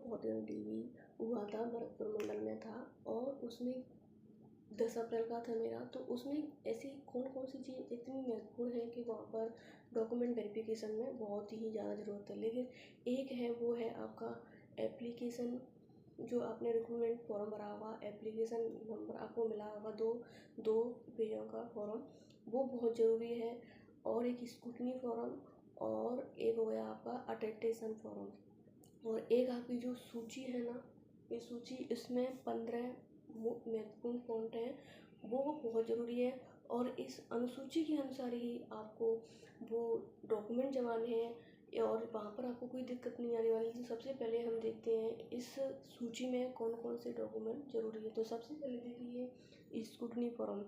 TV हुआ था, भरतपुर मंडल में था और उसमें 10 अप्रैल का था मेरा। तो उसमें ऐसी कौन कौन सी चीज़ इतनी महत्वपूर्ण है कि वहाँ पर डॉक्यूमेंट वेरिफिकेशन में बहुत ही ज़्यादा ज़रूरत है। लेकिन एक है, वो है आपका एप्लीकेशन, जो आपने रिक्रूटमेंट फॉर्म भरा होगा, एप्लीकेशन नंबर आपको मिला होगा, दो पेजों का फॉर्म, वो बहुत ज़रूरी है। और एक स्क्रूटनी फॉर्म और एक हो गया आपका अटेस्टेशन फॉर्म। और एक आपकी जो सूची है ना, ये सूची, इसमें 15 महत्वपूर्ण पॉइंट हैं, वो बहुत ज़रूरी है। और इस अनुसूची के अनुसार ही आपको वो डॉक्यूमेंट जमाने हैं और वहाँ पर आपको कोई दिक्कत नहीं आने वाली। तो सबसे पहले हम देखते हैं इस सूची में कौन कौन से डॉक्यूमेंट ज़रूरी है। तो सबसे पहले देखिए स्क्रूटनी फॉर्म।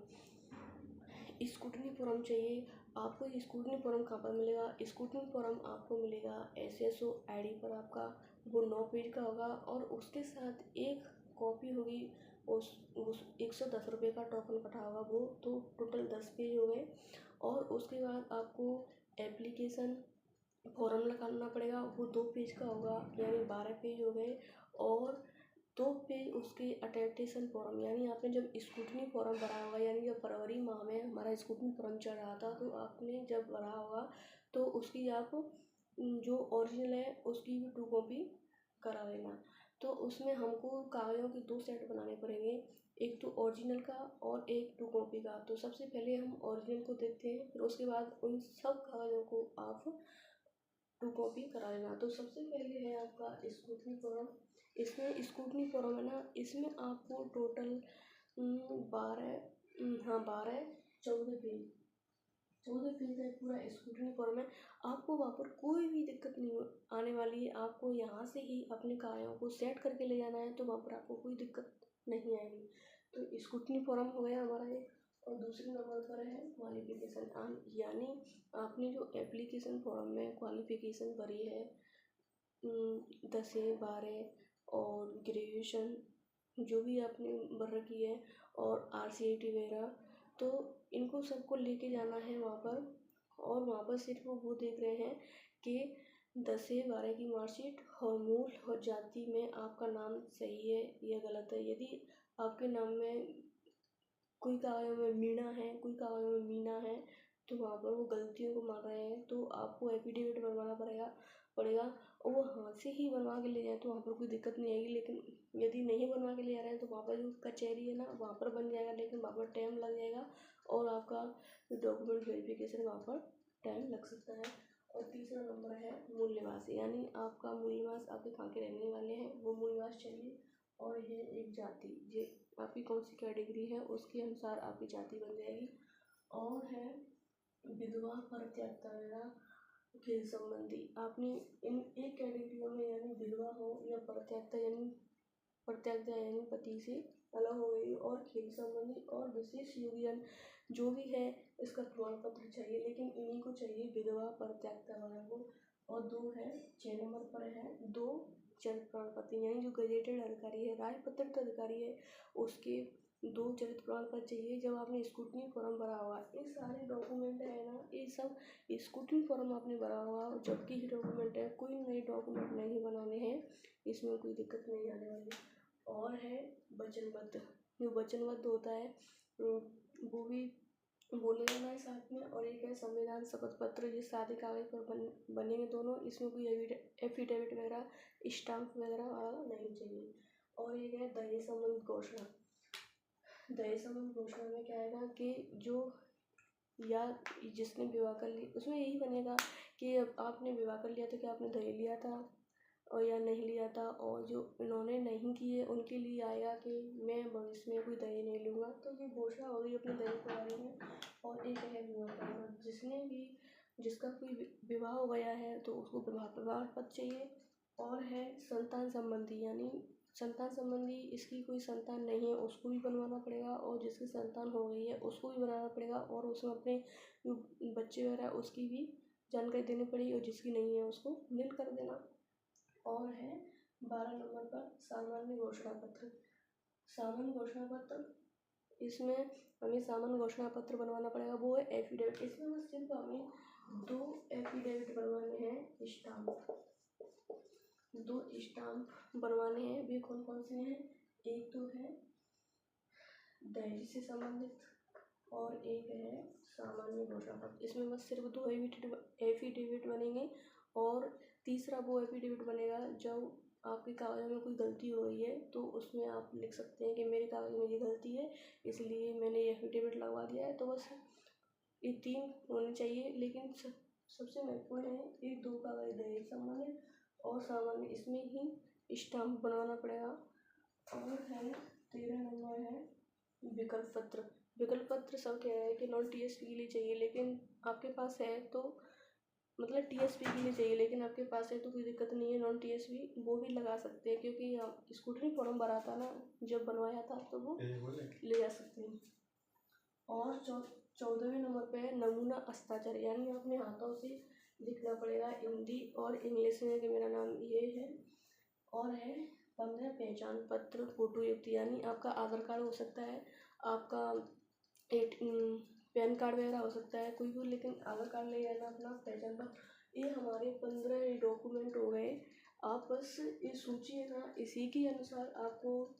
स्क्रूटनी फॉर्म चाहिए आपको। स्क्रूटनी फॉर्म कहाँ पर मिलेगा? स्क्रूटनी फॉर्म आपको मिलेगा SSO ID पर। आपका वो 9 पेज का होगा और उसके साथ एक कॉपी होगी उस 110 रुपये का टोकन कटा होगा वो। तो टोटल 10 पेज हो गए। और उसके बाद आपको एप्लीकेशन फॉर्म लगाना पड़ेगा, वो 2 पेज का होगा, यानी 12 पेज हो गए। और 2 पेज उसके अटेस्टेशन फॉर्म, यानी आपने जब स्क्रूटनी फॉर्म भरा होगा, यानी जब फरवरी माह में हमारा स्क्रूटनी फॉर्म चल रहा था, तो आपने जब भरा होगा तो उसकी आप जो ओरिजिनल है उसकी भी 2 कॉपी करा लेना। तो उसमें हमको कागज़ों के 2 सेट बनाने पड़ेंगे, एक तो ओरिजिनल का और एक 2 कॉपी का। तो सबसे पहले हम ओरिजिनल को देखते हैं, फिर उसके बाद उन सब कागज़ों को आप 2 कॉपी करा लेना। तो सबसे पहले है आपका स्क्रूटनी फॉर्म। इसमें स्क्रूटनी फॉर्म है ना, इसमें आपको टोटल 14 पेज है पूरा स्क्रूटनी फॉर्म है। आपको वहाँ पर कोई भी दिक्कत नहीं आने वाली है। आपको यहाँ से ही अपने कागज़ों को सेट करके ले जाना है, तो वहाँ पर आपको कोई दिक्कत नहीं आएगी। तो स्क्रूटनी फॉर्म हो गया हमारा ये। और दूसरे नंबर पर है क्वालिफिकेशन, यानी आपने जो एप्लीकेशन फॉर्म में क्वालिफिकेशन भरी है 10 12 और ग्रेजुएशन जो भी आपने भर रखी है और RCIT वगैरह, तो इनको सबको लेके जाना है वहाँ पर। और वहाँ पर सिर्फ वो देख रहे हैं कि 10 12 की मार्कशीट और मूल और जाति में आपका नाम सही है या गलत है। यदि आपके नाम में कोई कागज़ों में मीणा है, कोई कागज़ों में मीना है, तो वहाँ पर वो गलतियों को मान रहे हैं, तो आपको एफिडेविट बनवाना पड़ेगा। और वो हाथ से ही बनवा के ले जाए तो वहाँ पर कोई दिक्कत नहीं आएगी। लेकिन यदि नहीं बनवा के ले जा रहे हैं तो वहाँ पर जो कचहरी है ना, वहाँ पर बन जाएगा, लेकिन वहाँ पर टाइम लग जाएगा और आपका डॉक्यूमेंट वेरिफिकेशन वहाँ पर टाइम लग सकता है। और तीसरा नंबर है मूल निवास, यानी आपका मूल निवास, आपके कहाँ के रहने वाले हैं वो मूल निवास चाहिए। और ये एक जाति, ये आपकी कौन सी कैटेगरी है उसके अनुसार आपकी जाति बन जाएगी। और है विधवा, परित्यक्ता वगैरह खेल संबंधी। आपने इन एक कैटेगरियों में, यानी विधवा हो या परित्यक्ता यानी पति से अलग हो गई, और खेल संबंधी और विशेष योग्यन जो भी है इसका प्रमाण पत्र चाहिए। लेकिन इन्हीं को चाहिए, विधवा, परित्यक्ता वाला को। और 2 है 6 नंबर पर है 2 चरित्र प्रमाण पत्र, यानी जो गजेटेड अधिकारी है, राजपत्रित अधिकारी है, उसके 2 चरित्र प्रमाण पत्र चाहिए। जब आपने स्क्रूटनी फॉर्म भरा होगा, ये सारे डॉक्यूमेंट है ना, ये सब स्क्रूटनी फॉर्म आपने भरा होगा जबकि ही डॉक्यूमेंट है, कोई नए डॉक्यूमेंट नहीं बनाने हैं, इसमें कोई दिक्कत नहीं आने वाली। और है वचनबद्ध, जो वचनबद्ध होता है वो भी बोले जाना है साथ में। और एक है संविधान शपथ पत्र, ये सादे कागज पर बनेंगे दोनों, इसमें कोई एफिडेविट वगैरह स्टाम्प वगैरह वाला नहीं चाहिए। और एक है दहेज संबंध घोषणा। दहेज संबंध घोषणा में क्या आएगा कि जो या जिसने विवाह कर लिया, उसमें यही बनेगा कि अब आपने विवाह कर लिया तो क्या आपने दहेज लिया था और या नहीं लिया था। और जो इन्होंने नहीं किए उनके लिए आएगा कि मैं भविष्य में कोई दहेज नहीं लूँगा। तो ये घोषणा हो गई अपने दहेज के बारे में। और एक है विवाह प्रमाण, जिसका कोई विवाह हो गया है तो उसको विवाह प्रमाण पत्र चाहिए। और है संतान संबंधी, यानी संतान संबंधी, इसकी कोई संतान नहीं है उसको भी बनवाना पड़ेगा, और जिसकी संतान हो गई है उसको भी बनाना पड़ेगा, और उसमें अपने जो बच्चे वगैरह उसकी भी जानकारी देनी पड़ेगी, और जिसकी नहीं है उसको नील कर देना। और है 12 नंबर पर सामान्य घोषणा पत्र। सामान्य घोषणा पत्र, इसमें हमें सामान्य घोषणा पत्र बनवाना पड़ेगा, वो है एफिडेविट। इसमें बस सिर्फ हमें 2 एफिडेविट बनवाने हैं, स्टाम्प 2 स्टाम्प बनवाने हैं। वे कौन कौन से हैं? एक तो है दहेज से संबंधित और एक है सामान्य घोषणा पत्र। इसमें बस सिर्फ 2 एफिडेविट बनेंगे और तीसरा वो एफिडेविट बनेगा जब आपके कागज़ में कोई गलती हो गई है तो उसमें आप लिख सकते हैं कि मेरे कागज़ में ये गलती है, इसलिए मैंने ये एफिडेविट लगवा दिया है। तो बस ये 3 होने चाहिए, लेकिन सबसे महत्वपूर्ण है ये 2 कागज़ दहेज संबंधित और सामान्य, इसमें ही स्टाम्प बनवाना पड़ेगा। और है 13 नंबर है विकल्प पत्र। विकल्प पत्र सब कह रहे हैं कि नॉन टीएसपी के लिए चाहिए, लेकिन आपके पास है तो मतलब टीएसपी के लिए चाहिए, लेकिन आपके पास है तो कोई दिक्कत नहीं है। नॉन टीएसपी वो भी लगा सकते हैं, क्योंकि आप स्कूटरी फॉर्म भरा था ना जब बनवाया था, तो वो ले जा सकते हैं। और 14वें नंबर पे है नमूना हस्ताक्षर, यानी अपने हाथों से लिखना पड़ेगा हिंदी और इंग्लिश में कि मेरा नाम ये है। और है 15 पहचान पत्र फोटोयुक्त, यानी आपका आधार कार्ड हो सकता है, आपका पैन कार्ड वगैरह हो सकता है कोई भी, लेकिन आधार कार्ड ले जाना अपना, पहचान पत्र। ये हमारे 15 डॉक्यूमेंट हो गए। आप बस ये सूची है ना, इसी के अनुसार आपको,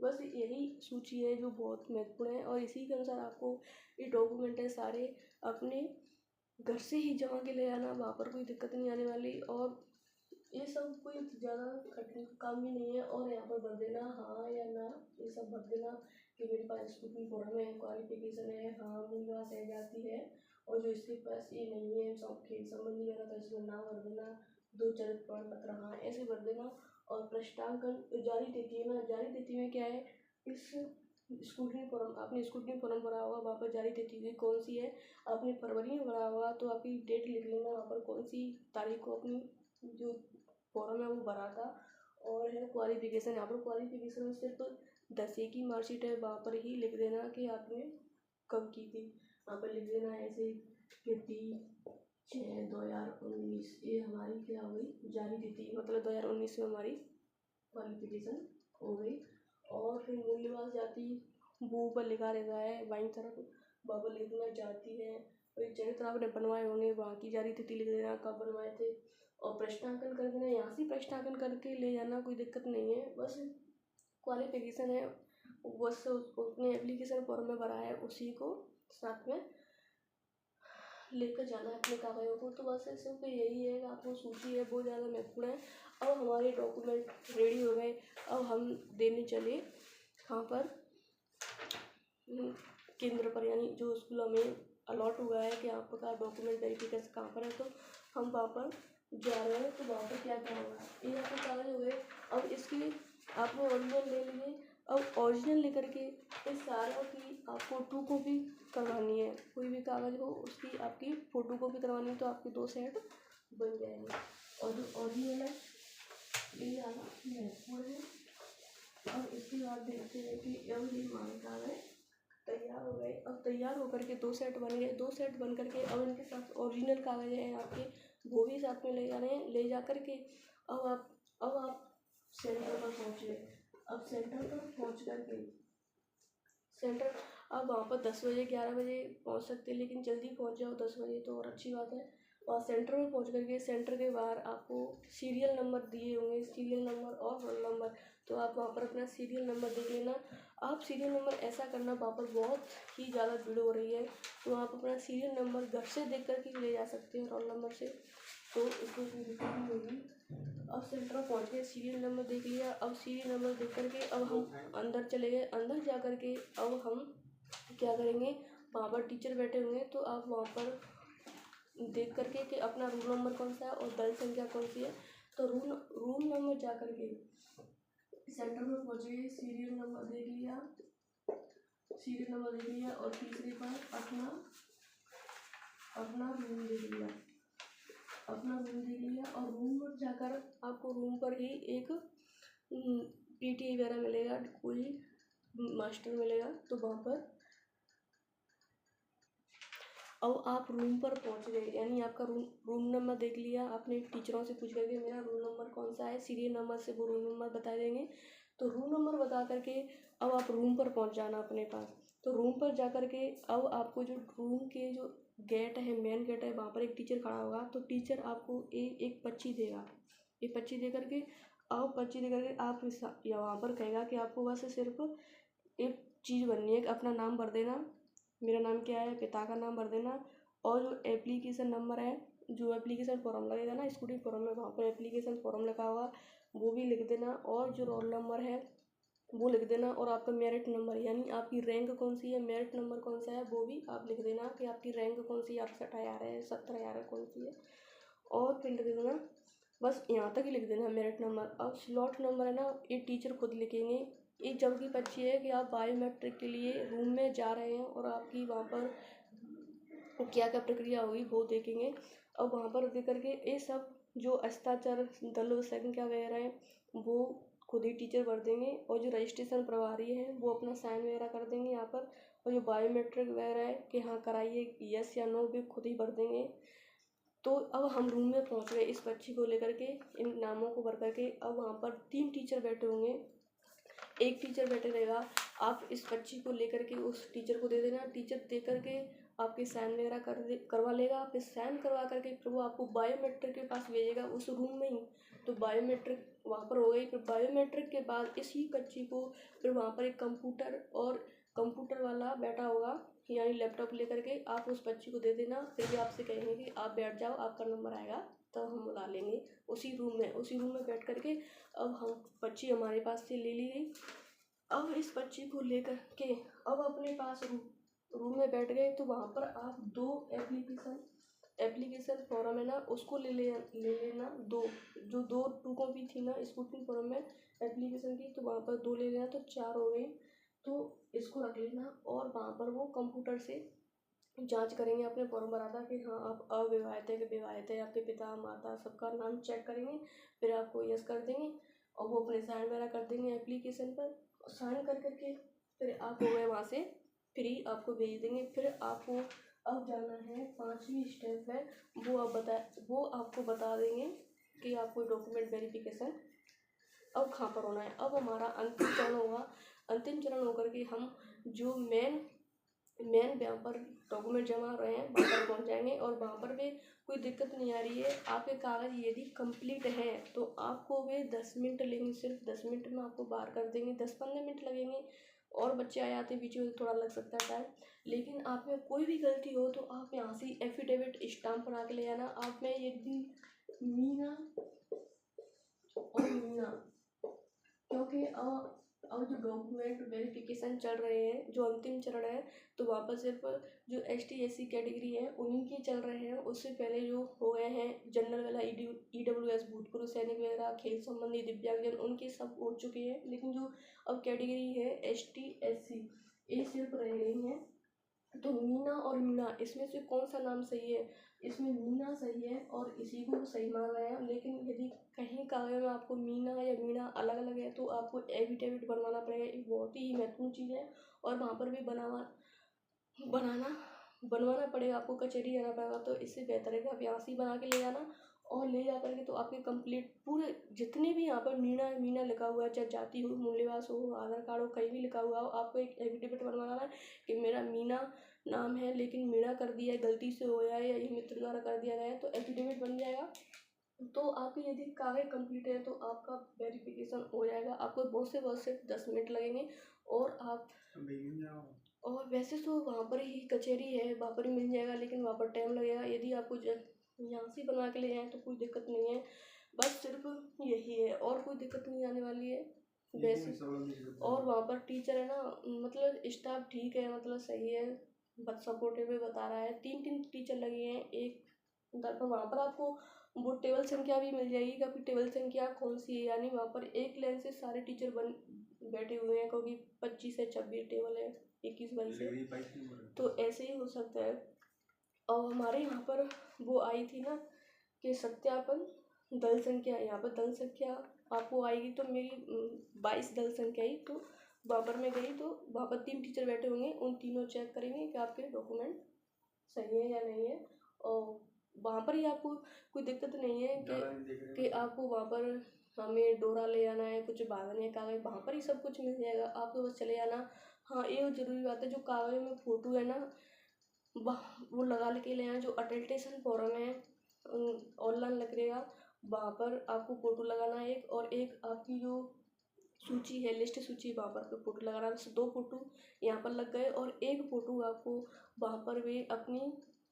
बस यही सूची है जो बहुत महत्वपूर्ण है, और इसी के अनुसार आपको ये डॉक्यूमेंट है सारे अपने घर से ही जमा के ले आना, वहाँ पर कोई दिक्कत नहीं आने वाली। और ये सब कोई ज़्यादा कठिन काम भी नहीं है। और यहाँ पर भर देना हाँ या ना, ये सब भर देना कि मेरे पास स्कूटी फॉर्म है, क्वालिफिकेशन है, हाँ मेरे पास है जाती है, और जो इसके पास ये नहीं है सब खेल संबंधी वगैरह, तो इसमें ना भर देना। 2 चरित्र प्रमाण पत्र हाँ ऐसे भर देना। और पृष्ठांकन जारी तिथि है ना, जारी तिथि में क्या है, इस स्कूटरी फॉर्म, आपने स्कूटरी फॉर्म भरा होगा, वहाँ पर जारी तिथि कौन सी है। आपने फरवरी में भरा होगा तो आपकी डेट लिख लेना वहाँ पर, कौन सी तारीख को अपनी जो फॉर्म है वो भरा था। और है क्वालिफिकेशन, यहाँ पर क्वालिफिकेशन में सिर्फ 10वीं की मार्कशीट है, वहाँ पर ही लिख देना कि आपने कब की थी। वहाँ पर लिख देना ऐसे कि 30/6/2019, ये हमारी क्या हो गई जारी तिथि, मतलब 2019 में हमारी क्वालिफिकेशन हो गई। और फिर मूल्यवान जाति वो ऊपर लिखा रहता है बाईं तरफ, वहाँ पर लिखना जाती है। और चरित्र आपने बनवाए होंगे, वहाँ की जारी तिथि लिख देना कब बनवाए थे। और प्रश्नांकन कर देना, यहाँ से प्रश्नांकन करके ले जाना, कोई दिक्कत नहीं है। बस क्वालिफिकेशन है, बस उसने एप्लीकेशन फॉर्म में भरा है उसी को साथ में लेकर जाना है अपने कागजों को। तो बस सिर्फ यही है कि आपको सूची है बहुत ज़्यादा महत्वपूर्ण है। अब हमारे डॉक्यूमेंट रेडी हो गए, अब हम देने चले कहाँ पर, केंद्र पर, यानी जो स्कूल हमें अलॉट हुआ है कि आपका डॉक्यूमेंट वेरिफिकेशन कहाँ पर है, तो हम वहाँ पर जा रहे हैं। तो वहाँ पर क्या क्या होगा, ये आपके कागज हो गए। अब इसकी आपने ओरिजिनल ले लिए, अब ओरिजिनल लेकर के इस सारों की आपको 2 कॉपी करवानी है। कोई भी कागज़ हो उसकी आपकी फ़ोटो कॉपी करवानी है, तो आपके 2 सेट बन जाएंगे। और जो ओरिजिनल है ये ज़्यादा महत्वपूर्ण है। अब इसके बाद देखते हैं कि अब ये हमारे कागज तैयार हो गए। अब तैयार होकर के 2 सेट बन गए। 2 सेट बन करके अब इनके साथ ओरिजिनल कागज हैं आपके, वो भी साथ में ले जा रहे हैं। ले जा कर के अब आप सेंटर पर पहुँच गए। अब सेंटर पर पहुँच कर के सेंटर, अब वहाँ पर 10 बजे 11 बजे पहुँच सकते हैं, लेकिन जल्दी पहुँच जाओ 10 बजे तो और अच्छी बात है। और सेंटर में पहुँच करके सेंटर के बाहर आपको सीरियल नंबर दिए होंगे, सीरियल नंबर और रोल नंबर, तो आप वहाँ पर अपना सीरियल नंबर देख लेना। आप सीरियल नंबर ऐसा करना, वहाँ पर बहुत ही ज़्यादा भीड़ हो रही है, तो आप अपना सीरियल नंबर घर से देख कर के ले जा सकते हैं रोल नंबर से, तो इसको कोई दिक्कत नहीं होगी। अब सेंटर में पहुँच गए, सीरियल नंबर देख लिया। अब सीरियल नंबर देख करके अब हम अंदर चले गए। अंदर जा कर के अब हम क्या करेंगे, वहाँ पर टीचर बैठे होंगे, तो आप वहाँ पर देख करके कि अपना रूम नंबर कौन सा है और दल संख्या कौन सी है, तो रूम नंबर जा कर के सेंटर में पहुँच गए, सीरियल नंबर देख लिया, सीरियल नंबर देख लिया और तीसरे पर अपना रूम देख लिया, अपना रूम देख लिया। और रूम पर जाकर आपको रूम पर ही एक पीटी वगैरह मिलेगा, कोई मास्टर मिलेगा, तो वहाँ पर अब आप रूम पर पहुँच गए, यानी आपका रूम नंबर देख लिया आपने, टीचरों से पूछ करके मेरा रूम नंबर कौन सा है, सीरियल नंबर से वो रूम नंबर बता देंगे। तो रूम नंबर बता करके अब आप रूम पर पहुँच जाना अपने पास। तो रूम पर जा कर के अब आपको जो रूम के जो गेट है, मेन गेट है, वहाँ पर एक टीचर खड़ा होगा, तो टीचर आपको एक पर्ची देगा, ये पर्ची दे करके आप यहाँ पर कहेगा कि आपको बस सिर्फ एक चीज़ भरनी है कि अपना नाम भर देना, मेरा नाम क्या है, पिता का नाम भर देना, और जो एप्लीकेशन नंबर है, जो एप्लीकेशन फॉर्म लगेगा ना स्कूटी फॉर्म में, वहाँ पर एप्लीकेशन फॉर्म लिखा होगा वो भी लिख देना, और जो रोल नंबर है वो लिख देना, और आपका मेरिट नंबर यानी आपकी रैंक कौन सी है, मेरिट नंबर कौन सा है वो भी आप लिख देना कि आपकी रैंक कौन सी है, 68,000 है, 70,000 है, कौन सी है, और फिर लिख देना। बस यहाँ तक ही लिख देना मेरिट नंबर। अब स्लॉट नंबर है ना, ये टीचर खुद लिखेंगे। एक जब की बच्ची है कि आप बायोमेट्रिक के लिए रूम में जा रहे हैं और आपकी वहाँ पर क्या क्या प्रक्रिया होगी वो देखेंगे। अब वहाँ पर देख करके ये सब जो हस्ताक्षर दल संख्या वगैरह है वो खुद ही टीचर भर देंगे, और जो रजिस्ट्रेशन प्रभारी है वो अपना साइन वगैरह कर देंगे यहाँ पर, और जो बायोमेट्रिक वगैरह है कि हाँ कराइए यस या नो भी खुद ही भर देंगे। तो अब हम रूम में पहुँच गए इस बच्ची को लेकर के, इन नामों को भर करके। अब वहाँ पर 3 टीचर बैठे होंगे, एक टीचर बैठे रहेगा। आप इस बच्ची को लेकर के उस टीचर को दे देना, टीचर दे करके आपके साइन वगैरह करवा लेगा। फिर साइन करवा करके फिर वो आपको बायोमेट्रिक के पास भेजेगा उस रूम में ही। तो बायोमेट्रिक वहाँ पर हो गई। फिर बायोमेट्रिक के बाद इसी बच्ची को फिर वहाँ पर एक कंप्यूटर वाला बैठा होगा, यानी लैपटॉप लेकर के आप उस बच्ची को दे देना। फिर भी आपसे कहेंगे कि आप बैठ जाओ, आपका नंबर आएगा तब हम बुला लेंगे। उसी रूम में बैठ करके अब हम बच्ची हमारे पास से ले ली गई। अब इस बच्ची को लेकर के अब अपने पास रूम में बैठ गए। तो वहाँ पर आप 2 एप्लीकेशन फॉर्म है ना उसको ले लेना। 2 कॉपी थी ना स्कूटी फॉर्म में एप्लीकेशन की, तो वहाँ पर 2 ले लेना, तो 4 हो गई। तो इसको रख लेना, और वहाँ पर वो कंप्यूटर से जांच करेंगे अपने फॉर्म भरा था कि हाँ आप अविवाहित है कि विवाहित है, आपके पिता माता सबका नाम चेक करेंगे। फिर आपको यस कर देंगे, और वो अपने साइन वगैरह कर देंगे एप्लीकेशन पर। साइन कर करके फिर आप हो गए वहाँ से फ्री, आपको भेज देंगे। फिर आपको अब जाना है 5वीं स्टेप है, वो आपको बता देंगे कि आपको डॉक्यूमेंट वेरिफिकेशन अब कहाँ पर होना है। अब हमारा अंतिम चरण होगा। अंतिम चरण होकर के हम जो मेन यहाँ पर डॉक्यूमेंट जमा हो रहे हैं वहाँ पर पहुँच जाएंगे, और वहाँ पर भी कोई दिक्कत नहीं आ रही है। आपके कागज़ यदि कंप्लीट हैं तो आपको वे 10 मिनट लेंगे, सिर्फ 10 मिनट में आपको बाहर कर देंगे। 10-15 मिनट लगेंगे, और बच्चे आ जाते बीच में थोड़ा लग सकता है टाइम। लेकिन आप में कोई भी गलती हो तो आप यहाँ से एफिडेविट स्टाम्प बना के ले जाना। आप में यदि मीना और मीना, क्योंकि अब जो डॉक्यूमेंट वेरिफिकेशन चल रहे हैं, जो अंतिम चरण है, तो वहाँ पर सिर्फ जो ST SC कैटेगरी है उन्हीं के चल रहे हैं। उससे पहले जो हो गए हैं जनरल वाला EWS भूतपूर्व सैनिक वगैरह, खेल संबंधी दिव्यांगजन, उनके सब हो चुके हैं। लेकिन जो अब कैटेगरी है ST SC ये सिर्फ रह गई हैं। तो मीना और मीना इसमें से कौन सा नाम सही है? इसमें मीना सही है और इसी को सही मान रहे हैं। लेकिन यदि कहीं कागज में आपको मीना या मीना अलग अलग है तो आपको एफिडेविट बनवाना पड़ेगा। एक बहुत ही महत्वपूर्ण चीज़ है, और वहाँ पर भी बनवाना पड़ेगा, आपको कचहरी जाना पड़ेगा। तो इससे बेहतर है कि आप यहाँ से ही बना के ले जाना, और ले जा करके तो आपके कंप्लीट पूरे जितने भी यहाँ पर मीना लिखा हुआ है, चाहे जाति हो, मूल्यवास हो, आधार कार्ड हो, कहीं भी लिखा हुआ हो, आपको एक एफिडेविट बनवाना है कि मेरा मीना नाम है लेकिन मीना कर दिया है, गलती से हो गया है या ये मित्र द्वारा कर दिया गया है, तो एफिडेविट बन जाएगा। तो आपके यदि कागज कंप्लीट है तो आपका वेरिफिकेशन हो जाएगा। आपको बहुत से 10 मिनट लगेंगे, और वैसे तो वहाँ पर ही कचहरी है, वहाँ पर ही मिल जाएगा, लेकिन वहाँ पर टाइम लगेगा। यदि आपको यहाँ से बनवा के ले जाएँ तो कोई दिक्कत नहीं है, बस सिर्फ यही है, और कोई दिक्कत नहीं आने वाली है वैसे। और वहाँ पर टेबल है ना, मतलब स्टाफ ठीक है, मतलब सही है, बस सपोर्टिव बता रहा है। 3 टीचर लगे हैं एक दर पर। वहाँ पर आपको वो टेबल संख्या भी मिल जाएगी कि आपकी टेबल संख्या कौन सी है, यानी वहाँ पर एक लाइन से सारे टीचर बैठे हुए हैं, क्योंकि 25 से 26 टेबल है, 21-22 है, तो ऐसे ही हो सकता है। और हमारे यहाँ पर वो आई थी ना कि सत्यापन दल संख्या, यहाँ पर दल संख्या आपको आएगी, तो मेरी 22 दल संख्या आई। तो वहाँ पर मैं गई तो वहाँ पर 3 टीचर बैठे होंगे, उन तीनों चेक करेंगे कि आपके डॉक्यूमेंट सही है या नहीं है। और वहाँ पर ही आपको कोई दिक्कत नहीं है कि आपको वहाँ पर हमें डोरा ले आना है, कुछ बांधने कागज, वहाँ पर ही सब कुछ मिल जाएगा, आपको बस चले जाना। हाँ, ये ज़रूरी बात है, जो कागज में फ़ोटो है ना वो लगा के ले आना। जो अटेस्टेशन फॉर्म है ऑनलाइन लगेगा, वहाँ पर आपको फ़ोटो लगाना है एक, और एक आपकी जो सूची है, लिस्ट सूची, वहाँ पर फ़ोटो लगाना है। बस 2 फ़ोटो यहाँ पर लग गए, और एक फ़ोटो आपको वहाँ पर भी अपनी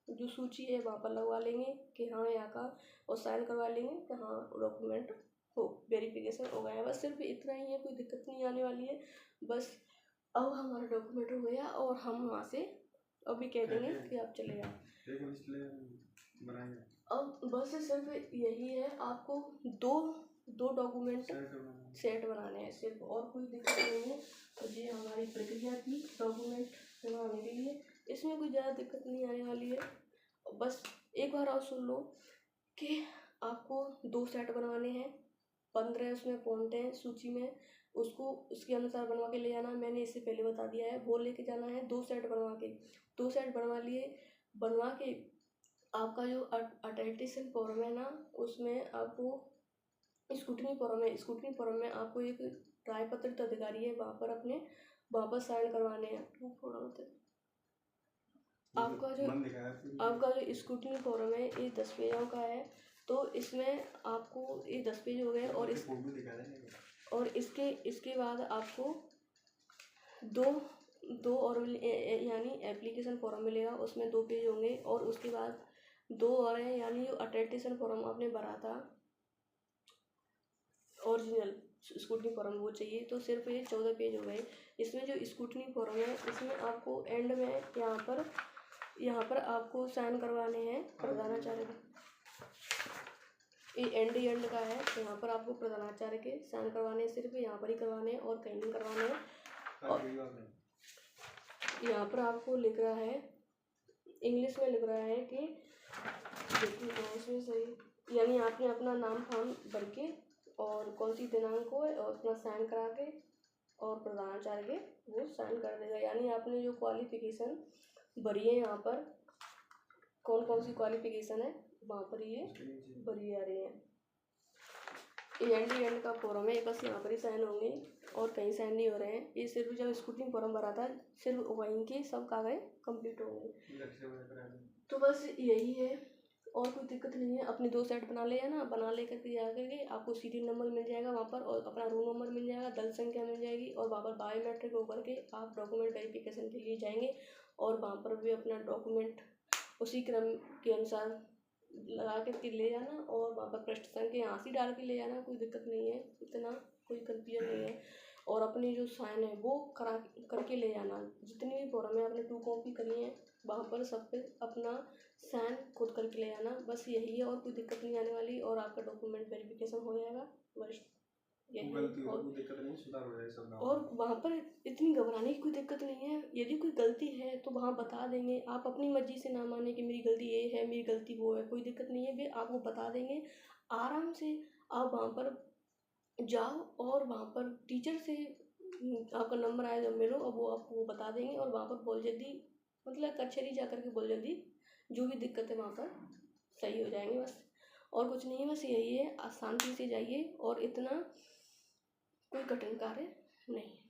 जो सूची है वहाँ पर लगवा लेंगे कि हाँ यहाँ का, और साइन करवा लेंगे कि हाँ डॉक्यूमेंट हो, वेरिफिकेशन हो गया है। बस सिर्फ इतना ही है, कोई दिक्कत नहीं आने वाली है। बस अब हमारा डॉक्यूमेंट हो गया, और हम वहाँ से अभी कह देंगे कि आप चले जाओ। अब बस सिर्फ यही है, आपको दो डॉक्यूमेंट सेट बनाने हैं सिर्फ, और कोई दिक्कत नहीं है। तो ये हमारी प्रक्रिया थी डॉक्यूमेंट बनाने के लिए, इसमें कोई ज़्यादा दिक्कत नहीं आने वाली है। बस एक बार और सुन लो कि आपको 2 सेट बनवाने हैं, 15 उसमें पॉइंट हैं सूची में, उसको उसके अनुसार बनवा के ले जाना। मैंने इससे पहले बता दिया है, वो लेके जाना है 2 सेट बनवा के। 2 सेट बनवा लिए, बनवा के आपका जो अटेस्टेशन फॉर्म है ना, उसमें आपको स्क्रूटनी फॉर्म है, स्क्रूटनी फॉर्म में आपको एक रायपत्रित अधिकारी है, वहाँ पर अपने वापस साइन करवाने हैं। आपका जो स्क्रूटनी फॉर्म है ये 10 पेजों का है, तो इसमें आपको ये 10 पेज हो गए, और इसके बाद आपको दो और यानी एप्लीकेशन फॉर्म मिलेगा, उसमें 2 पेज होंगे, और उसके बाद 2 और हैं, यानी जो अटेस्टेशन फॉर्म आपने भरा था ओरिजिनल स्क्रूटनी फॉर्म, वो चाहिए। तो सिर्फ ये 14 पेज हो गए। इसमें जो स्क्रूटनी फॉर्म है, इसमें आपको एंड में यहाँ पर आपको साइन करवाने हैं प्रधानाचार्य के। ये एंड का है, तो यहाँ पर आपको प्रधानाचार्य के साइन करवाने हैं, सिर्फ यहाँ पर ही करवाने हैं और कहीं नहीं करवाने हैं। और यहाँ पर आपको लिख रहा है, इंग्लिश में लिख रहा है कि देखिए इसमें सही, यानी आपने अपना नाम फार्म भर के और कौन सी दिनांक को है और अपना साइन करा के, और प्रधानाचार्य के वो साइन कर देगा। यानी आपने जो क्वालिफिकेशन भरी है, यहाँ पर कौन कौन सी क्वालिफिकेशन है वहाँ पर ये भरी आ रही है। एंड का फॉर्म है, बस यहाँ पर ही साइन होंगे और कहीं साइन नहीं हो रहे हैं। ये सिर्फ जब स्क्रूटनी फॉर्म भरा था, सिर्फ वहीं के सब कागज कंप्लीट होंगे। तो बस यही है, और कोई दिक्कत नहीं है। अपने 2 सेट बना ले ना, बना ले करके जा करके आपको सीरियल नंबर मिल जाएगा वहाँ पर, और अपना रूम नंबर मिल जाएगा, दल संख्या मिल जाएगी, और वहाँ पर बायोमेट्रिक होकर के आप डॉक्यूमेंट वेरिफिकेशन के लिए जाएंगे, और वहाँ पर भी अपना डॉक्यूमेंट उसी क्रम के अनुसार लगा के ले जाना, और वहाँ पर पृष्ठ संख्या यहाँ से डाल के ले जाना। कोई दिक्कत नहीं है, इतना कोई कन्फ्यूजन नहीं है। और अपनी जो साइन है वो करके ले जाना। जितनी भी फॉर्म है आपने 2 कॉपी करनी है, वहाँ पर सब पे अपना साइन खुद करके ले जाना। बस यही है, और कोई दिक्कत नहीं आने वाली, और आपका डॉक्यूमेंट वेरिफिकेशन हो जाएगा। बस यही है, और कोई दिक्कत नहीं, सुधार हो जाएगा सब। और वहाँ पर इतनी घबराने की कोई दिक्कत नहीं है। यदि कोई गलती है तो वहाँ बता देंगे, आप अपनी मर्जी से ना माने कि मेरी गलती ये है, मेरी गलती वो है, कोई दिक्कत नहीं है, वे आपको बता देंगे। आराम से आप वहाँ पर जाओ, और वहाँ पर टीचर से आपका नंबर आया जब मिलो, और वो आपको वो बता देंगे। और वहाँ पर बोल जल्दी, मतलब कचहरी जा कर के बोल जल्दी, जो भी दिक्कत है वहाँ पर सही हो जाएंगे। बस और कुछ नहीं है, बस यही है, शांति से जाइए, और इतना कोई कठिन कार्य नहीं है।